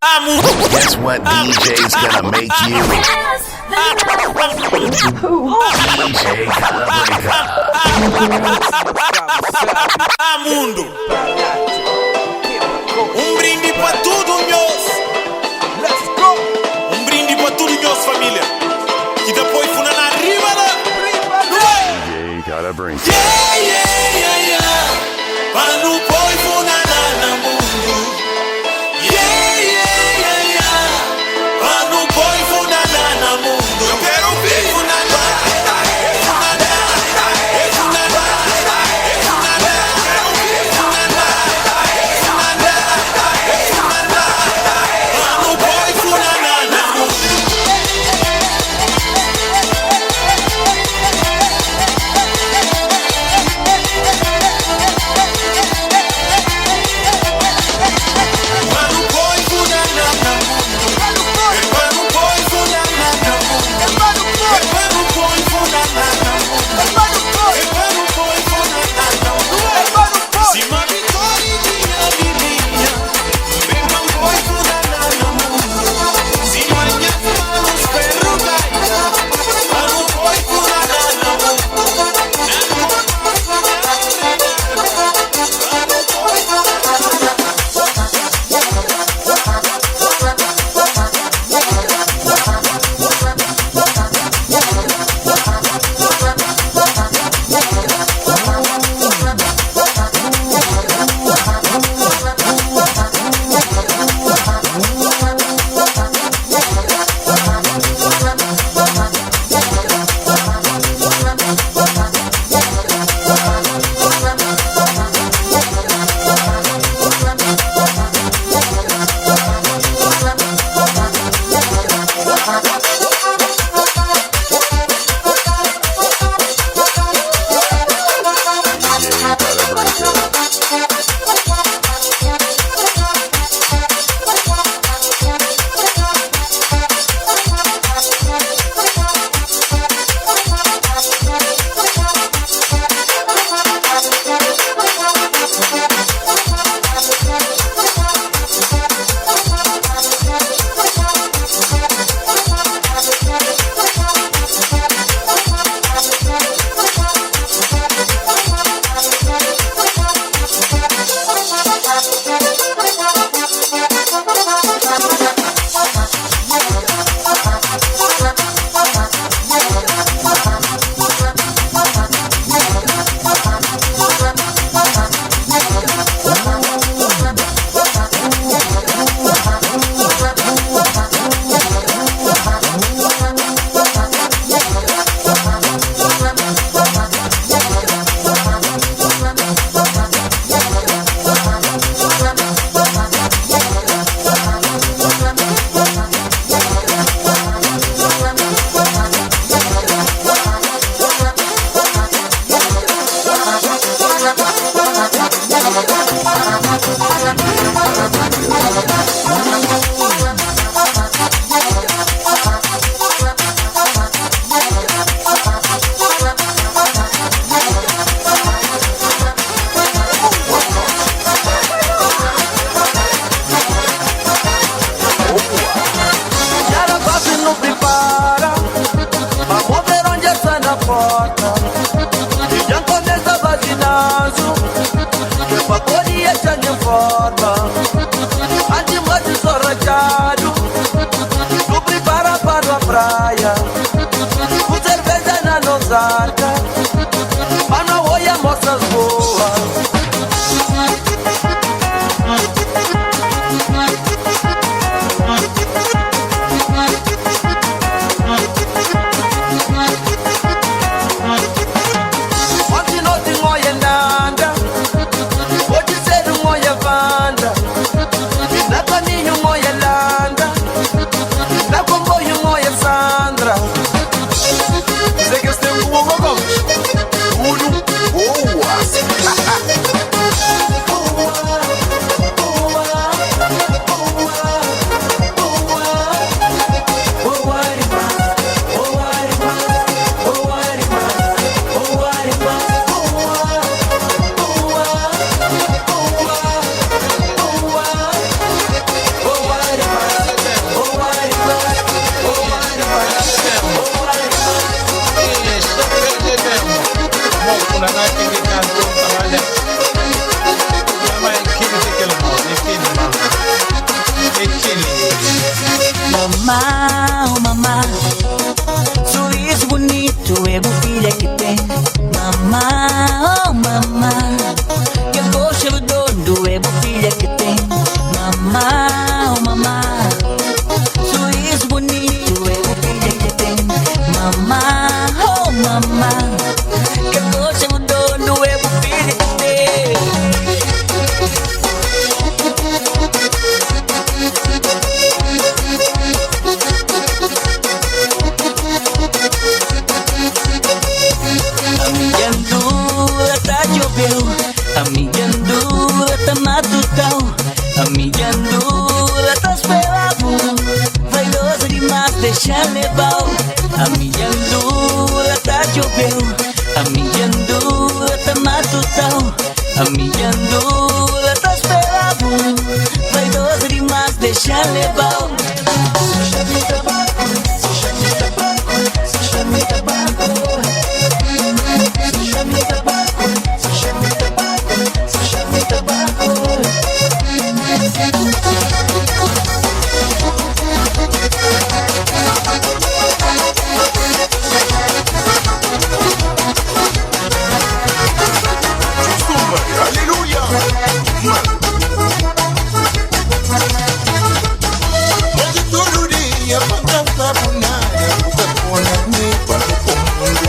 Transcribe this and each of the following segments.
Guess what DJ's gonna make you? DJ Calabrica. Mundo. Brinde pra tudo, meus. Let's go. Brinde pra tudo, meus família. Que depois funa na riba da. DJ Calabrica. Yeah, yeah, yeah, yeah. Para no boi funa na mundo. Yeah, yeah, yeah, yeah. Para no boi funa na mundo. Eu quero ver funa na. Uno, boas. Mamá, oh mamá, sorriso bonito é o filho que tem. Mamá, oh mamá, que gosto redondo é o filho que tem. Mamá, oh mamá, sorriso bonito é o filho que tem. Mamá, oh mamá, que gosto redondo é o filho que tem. A minha andura tá choveu, a minha andura tá matutão, a minha andura tá esperando, vaidosa demais deixa levar. A minha andura tá choveu, a minha andura tá matutão, a minha andura tá esperando, vaidosa demais deixa levar. Se chame tabaco, se chame tabaco, se chame tabaco. Se chame tabaco, se chame tabaco, se chame tabaco. Aleluia! Hoje todo dia pra cantar bonada, utakuona nipa hoje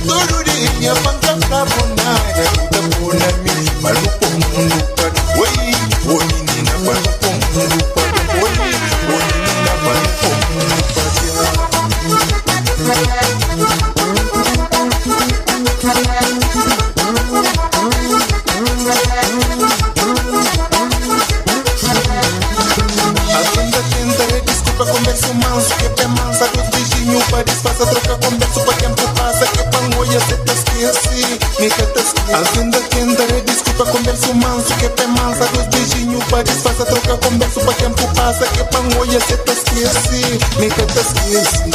todo dia pra cantar bonada, utakuona nipa oi, oi menina para oi, oi menina para desculpa, converso manso, que é mansa dos beijinhos para disfarça, troca converso para tempo passa, que pangoia se te esquece, me que te esquece. Agenda tenda, desculpa, converso manso, que é mansa dos beijinhos para disfarça, troca converso para tempo passa, que pangoia se te esquece, me que te esquece.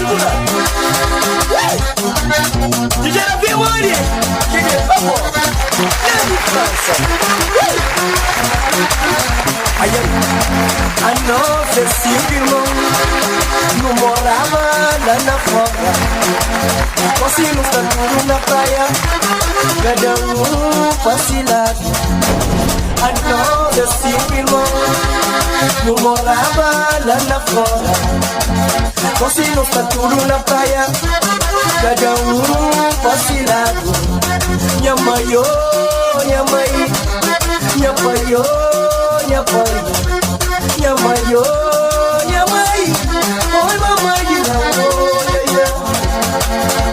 segura. DJ Davi Mani, DJ Papo, Nani França. A nossa cinco irmãos não morava lá na fora. Conseguimos tudo na praia, cada pra si lado. A nossa cinco irmãos não morava lá na fora. Conseguimos tudo na praia, cada pra si lado. Minha mãe, minha mãe, minha pai, minha pai, minha mãe, minha mãe, oi mamãe,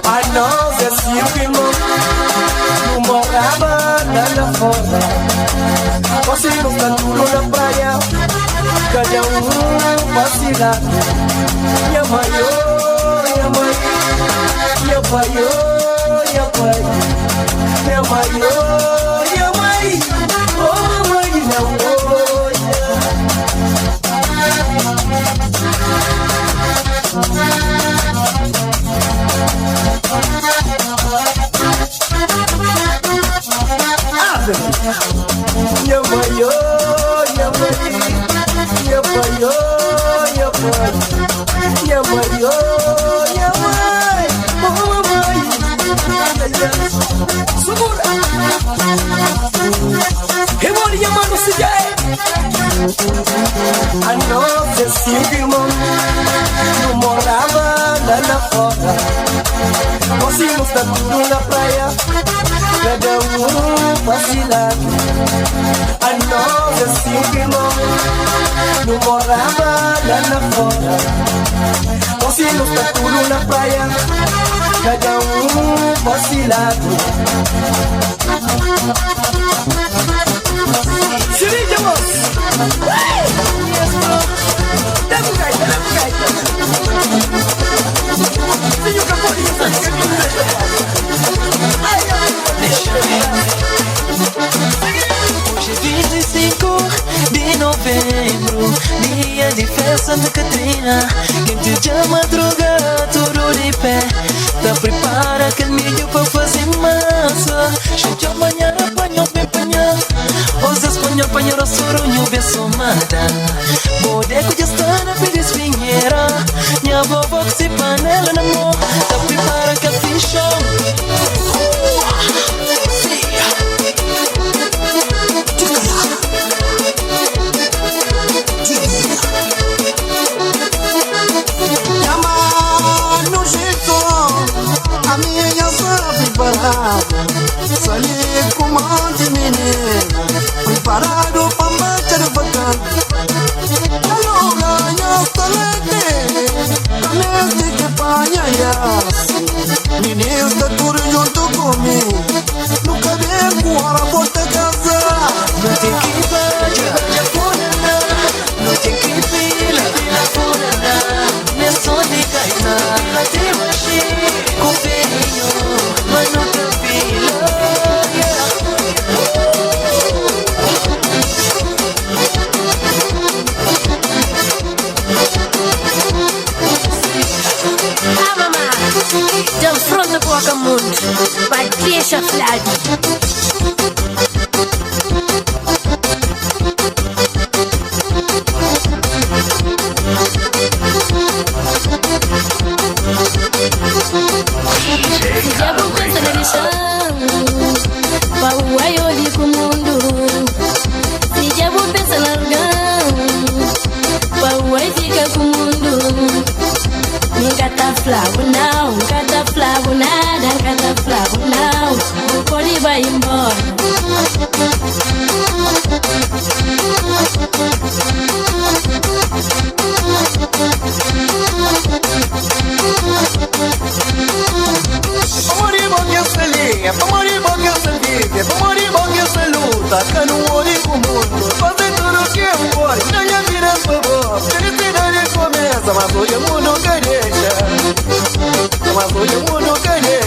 a nossa cinco irmãos não morava lá na fora. Conseguimos tudo na praia, cada vacilado. Minha mãe, minha mãe, minha pai, minha pai, minha mãe, minha mãe, oh mamãe, não. Minha mãe, minha mãe, minha pai, minha pai, minha mãe, minha mãe, oh mamãe, segura. Remole mano CJ. A nossa cinco irmãos não morava lá na fora. Conseguimos tudo na praia, cada vacilado. A nossa cinco irmãos não morava lá na fora. Conseguimos tudo na praia, cada vacilado. Sirija, moço! Dá um gaita, dá um gaita! Senhor Capolita, hoje é 25 de novembro, dia de festa de Catrina. Quente de madrugada, tudo de pé. Tá prepara aquele milho pra fazer massa. Gente, amanhã apanhou bem apanhar. Os espanhol apanharam sorunho bem somada. Bodeco de estar bem desvinheira. Minha vovó que se panela na mão. Tá prepara que a ficha. Saí com um monte de menina, preparado pra bater bacana. Eu ganho talete, talete que panha. Meninos da tudo junto comigo, nunca vem com hora bota casar. Não tem que bater fora, não tem que pila fora. Não é só de gaita, pila de machine, com ferrinho, mas não tem pila. Ah, mamá, deu fronte com a camundo, vai deixar flado. Flavo não, cada flavo nada, cada flavo não. O cori vai embora. Pomori bom se liga, pomori bom se vive, pomori bom se luta, que não ori com o mundo. Fazer tudo que eu pode, ganha vida favor. Felicidade começa, mas hoje o mundo quer deixar. Mas hoje o mundo quer deixar.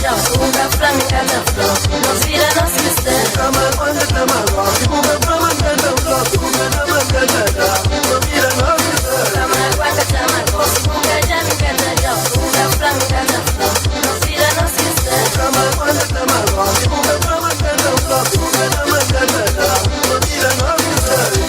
já, buga flama em cada flor. Nos vira, nos mistério. Cama quando tá maluco, buga flama em cada flor. Buga na mancada, nos vira, nos mistério. Cama quando tá maluco, buga jam em cada já, buga flama em cada flor. Nos vira, nos mistério. Cama quando tá maluco, buga flama em cada flor. Buga na mancada, nos vira, nos mistério.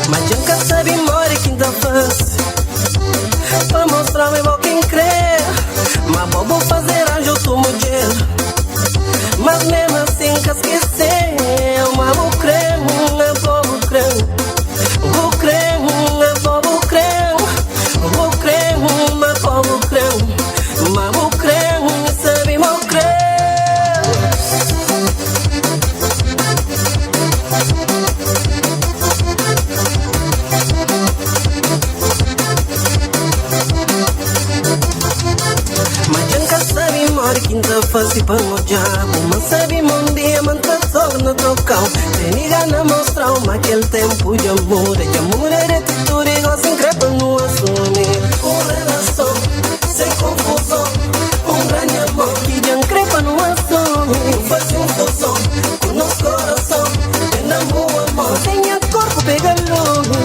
Mas nunca sabe more quinta fase pra mostrar meu irmão quem crê. Mas bobo fazer anjo tu mulher. Mas mesmo assim que esqueceu. Mas o cremo é bobo cremo. O cremo é bobo cremo. O cremo é bobo cremo. Mas o cremo sabe meu cremo. Quinta fase para o diabo. Mas sabe um dia manta só no tocão. Tem liga na mostrar uma aquele tempo de amor. De amor é atitude igual se increpa no assumir. Uma relação sem confusão. Grande amor que já increpa no assumir. Faz fusão com nosso coração. Enamor amor. Tenha corpo, pega lume.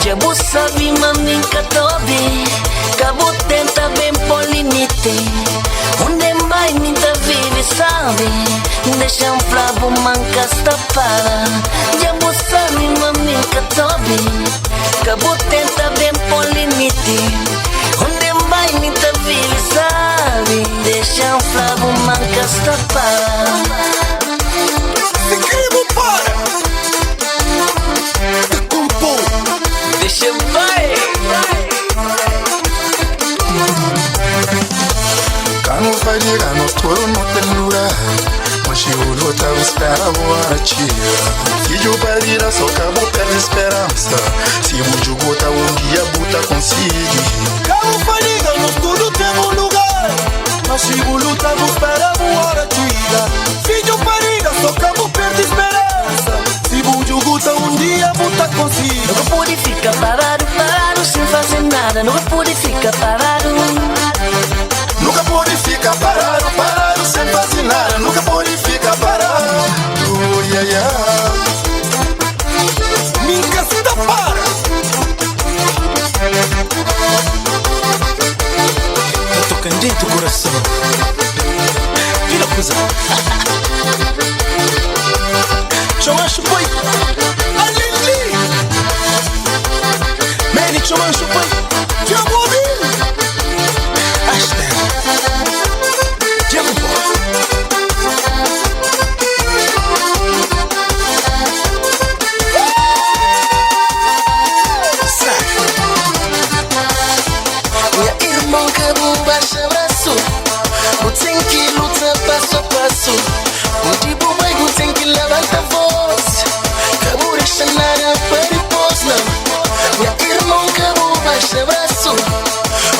Jabu sabi mamin katobi, kabut deixa um flavo manca tapada. Já moça me mami catobi, cabo tenta bem polinite. Onde vai me tá vili sabe, deixa um flavo manca tapada. Incrível, para! Compô! Deixa vai! Cano faria no toro no ternura, mas eu lutava esperava a tia. Filho parira só acabou pela esperança. Se muito gota dia buta consigo. Cabo faria no tudo temos lugar, mas se o lutava esperava a tia. Filho parira só acabou pela esperança. Se muito gota dia buta consigo. Nunca pude ficar parado sem fazer nada. Nunca pude ficar parado. Nunca pode ficar parado sem fazer nada. Nunca pode ficar parado. Yeah, yeah. Minha está para. Tá tocando dentro do coração. Vira coisa. Chama chupai. Alili. Mary chama chupai. Diabo Bill. Hashtag Diabo Boy. Minha irmã que baixa braço, o tem que luta passo a passo. O tipo vai o tem que levanta a voz. Cabo deixa nada para depois não. Minha irmã que baixa braço,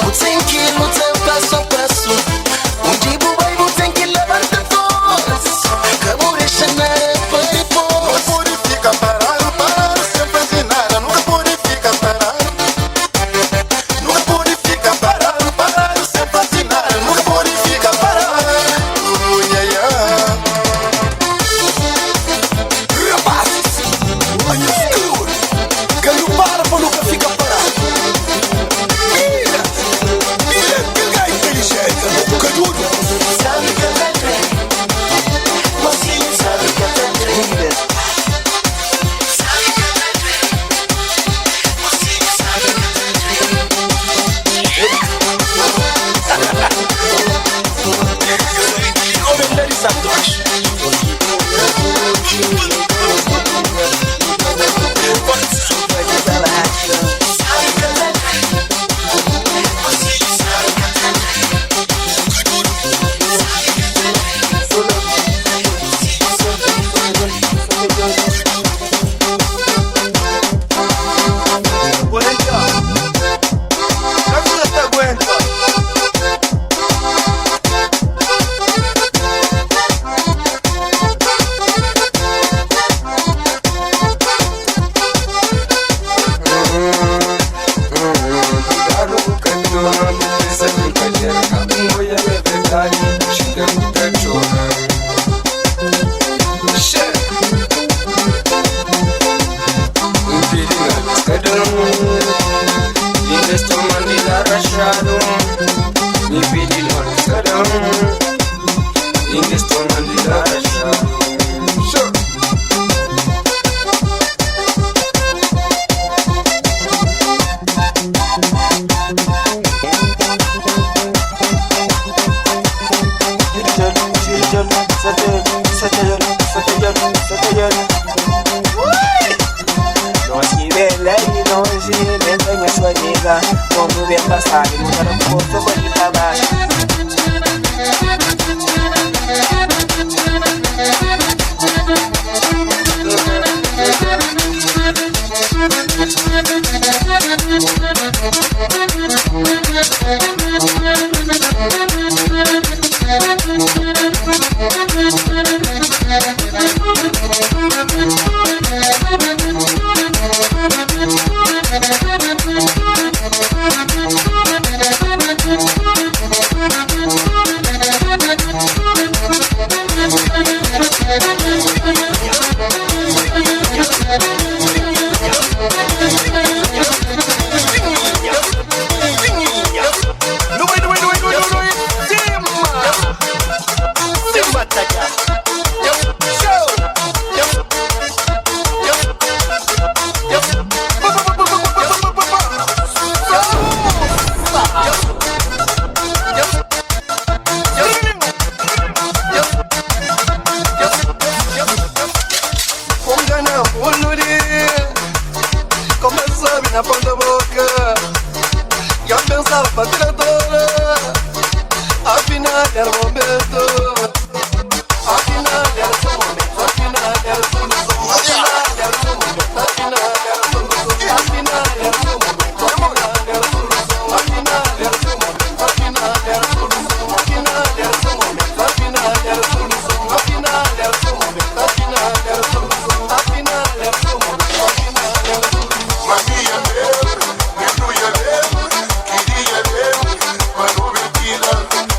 o tem que luta passo a passo. O tipo vai o tem que levanta a voz. Cabo deixa nada para depois. Nunca pode ficar parado sem fazer nada. Nunca pode ficar parado. Nunca pode ficar parado sem fazer nada. Nunca pode ficar parado. Yeah, yeah. Rapazes, olha o escuro. Quero para nunca ficar parado. Mira que é inteligente. Canudo. Sabe cantar trem, mocinho sabe cantar trem. Sabe cantar trem, mocinho sabe cantar trem. Comentarizadores. Sabe cantar trem, mocinho sabe cantar trem. Quando vem passar, nunca não posso pode pra baixo. No way, patinadora. Afinal era o momento. Afinal era seu momento. Afinal era solução. Afinal era seu momento. Afinal era solução. Afinal era seu momento. Afinal era solução. Afinal era seu momento. Afinal era solução. Afinal era seu momento. Afinal era solução. Afinal era seu momento. Afinal era solução. Afinal era seu momento. Afinal era solução. Mamia meu, menuia meu, queria meu, mano mentira.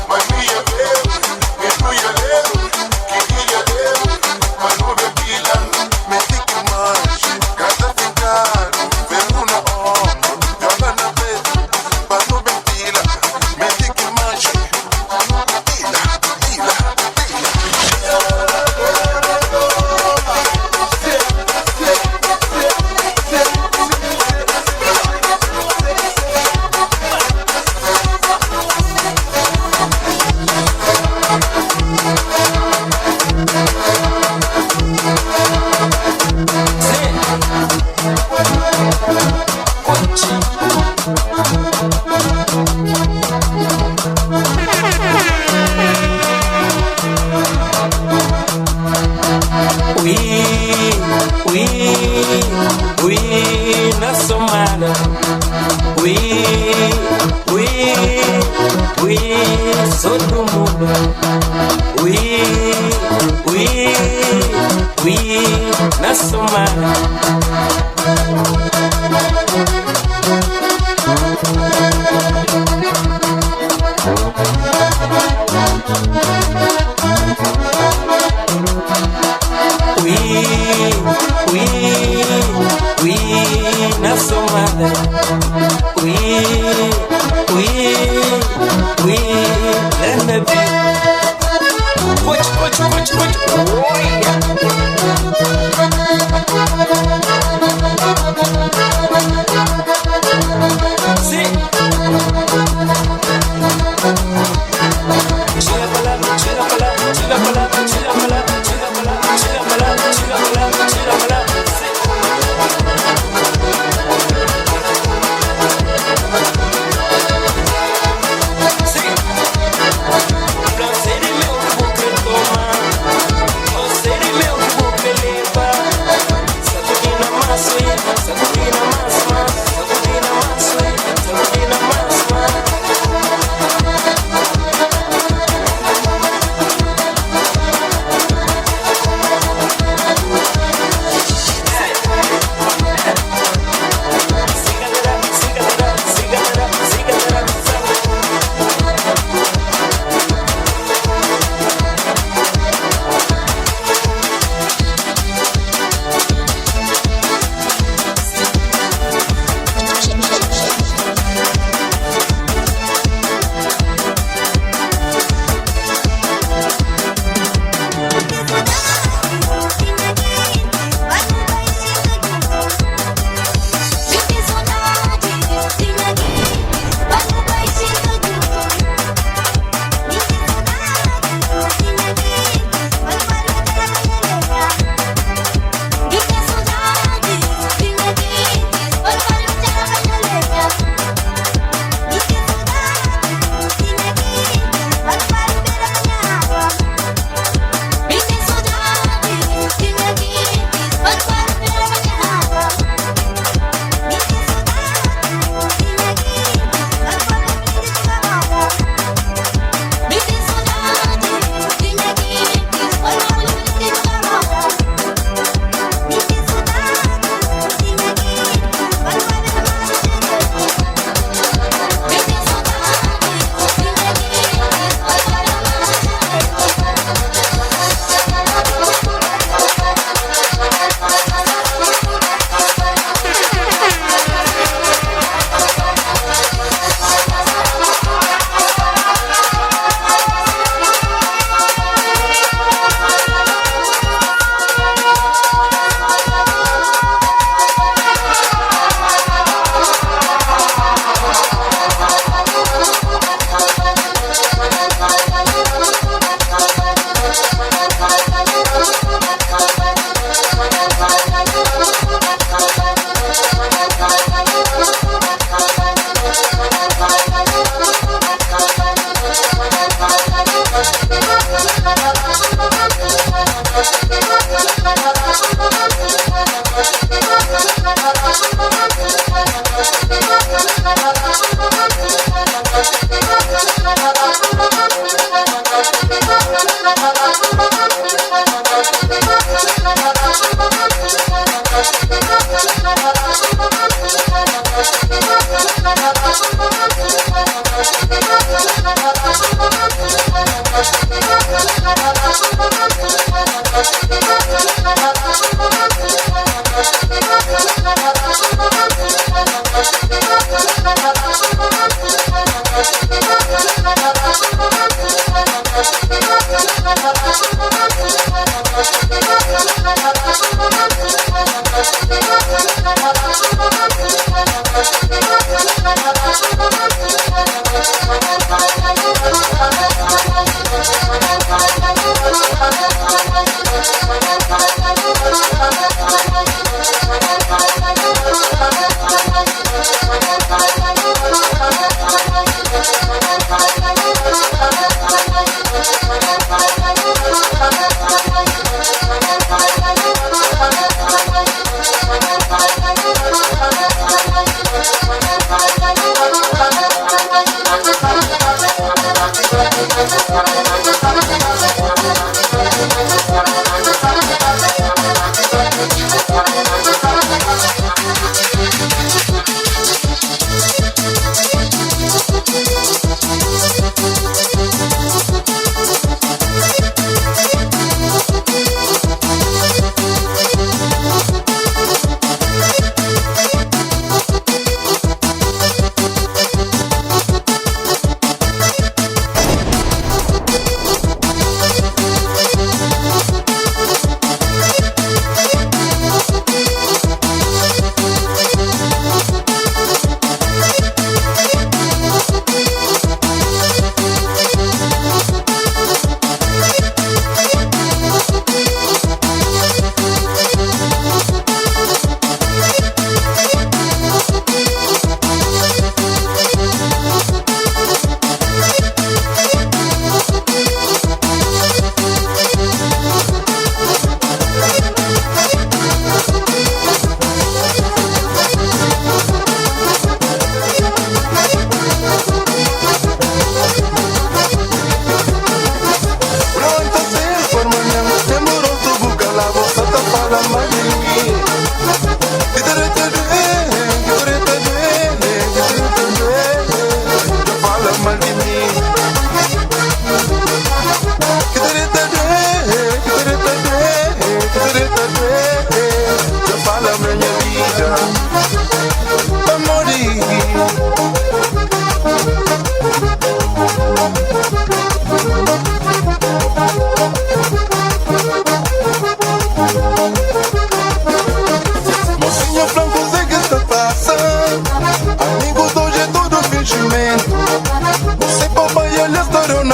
Mamia meu, menuia meu, queria meu, mano mentira. Me fique mais, cada ficado, venho na onda, joga na vez, mano mentira. Me fique mais, tira, tira, Oui, na somada. Oui, sou do mundo. Oui, na somada. Oui, na somada. Oui, let me be. Put. See.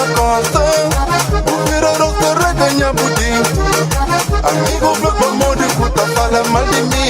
na conta. Vira roca reganha pudim. Amigo bloco mode puta fala mal de mim.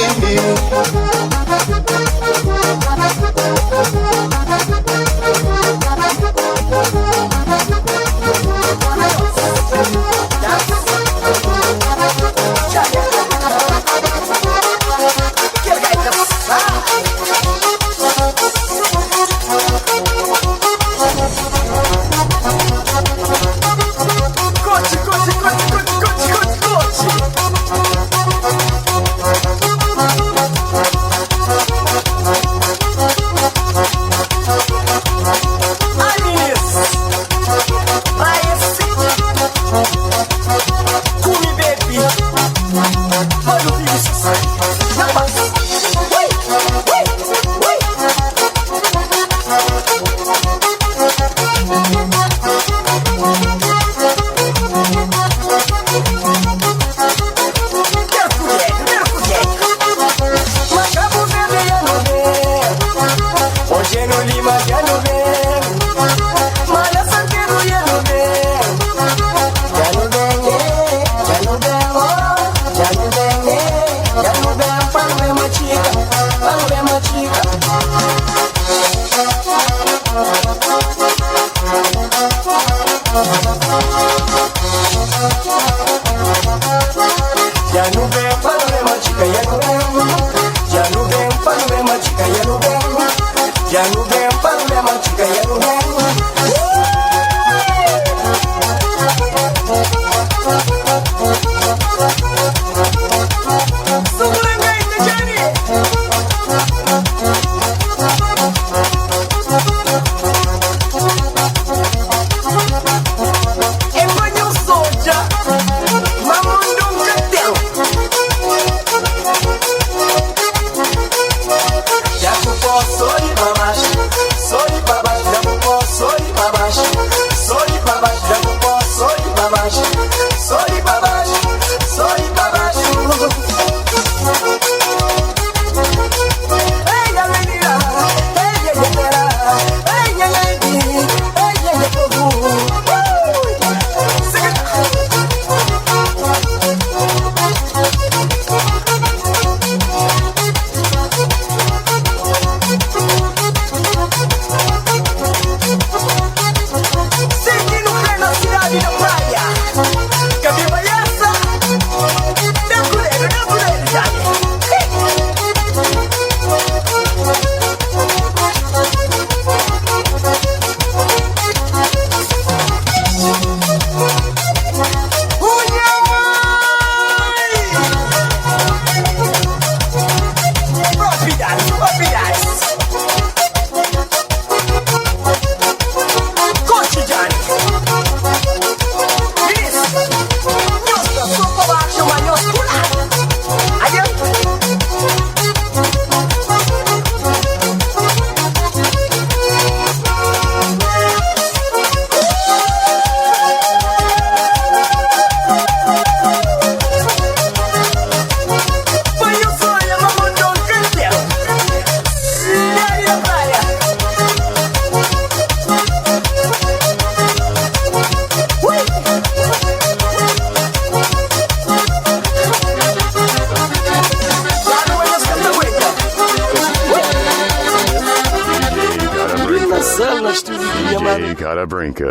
DJ Carabrinca.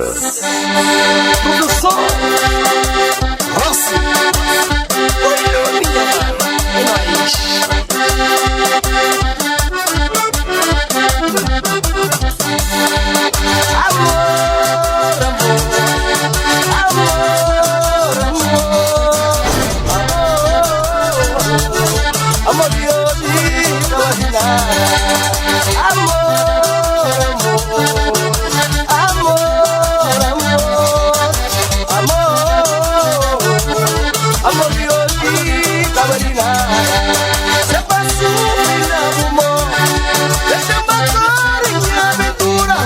Produção Rossi. Olha, minha mano, é nóis. Amor, amor, amor, amor de hoje, se passou na rumor, deixa passar em aventura.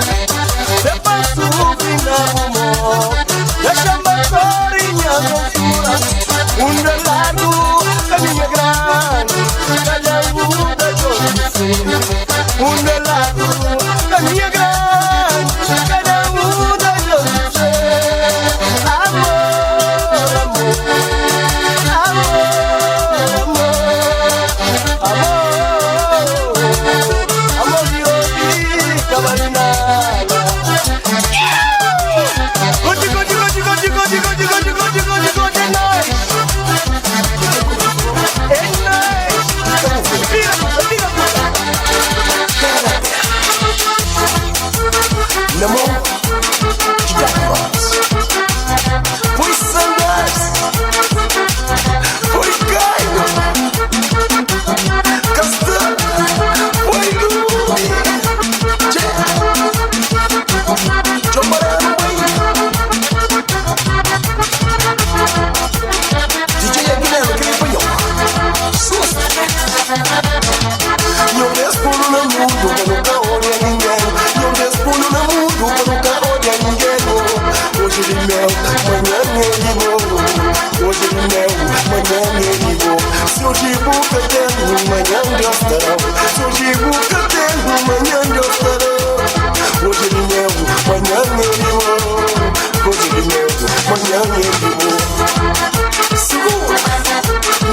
de estarão. Se hoje nunca tenho, amanhã de estarão. Hoje de medo, amanhã de limão. Hoje de medo, amanhã de limão. Segura,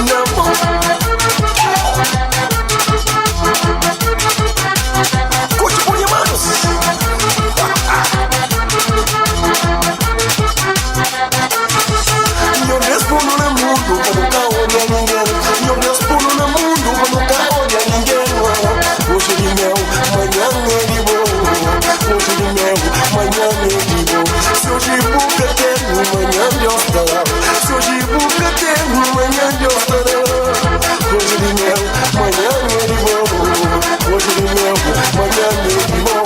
na mão. Curte por manos. Eu respondo no mundo quando tá olhando ninguém. Eu respondo no mundo quando tá olhando ninguém. Hoje de mel, amanhã é de bom. Hoje de mel, amanhã é de bom. Se hoje nunca tenho, amanhã Deus dará. Se hoje nunca tenho, amanhã Deus dará. Hoje de mel, amanhã é de bom. Hoje de mel, amanhã é de bom.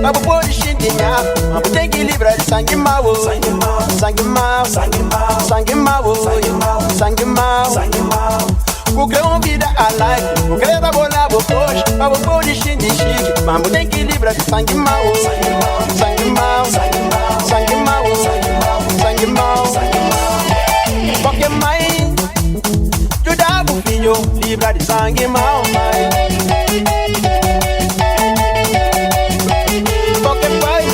Babu pode xinguinhar, mas tem que livrar de sangue mau. Sangue mau, sangue mau, sangue mau, sangue mau, sangue mau, sangue mau. O grão vida a like, o grão da bola hoje. Babu pode xinguinchique, mas tem que livrar de sangue mau. Sangue mau, sangue mau, sangue mau, sangue mau, sangue mau, sangue mau. Porque mais filho, livra de sangue mau, pai. Qualquer pai,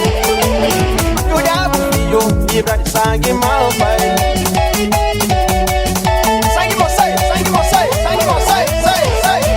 o diabo, filho, livra de sangue mau, pai. Sangue você, sangue você, sangue você, sai, sai.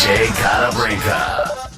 DJ Calabrinca.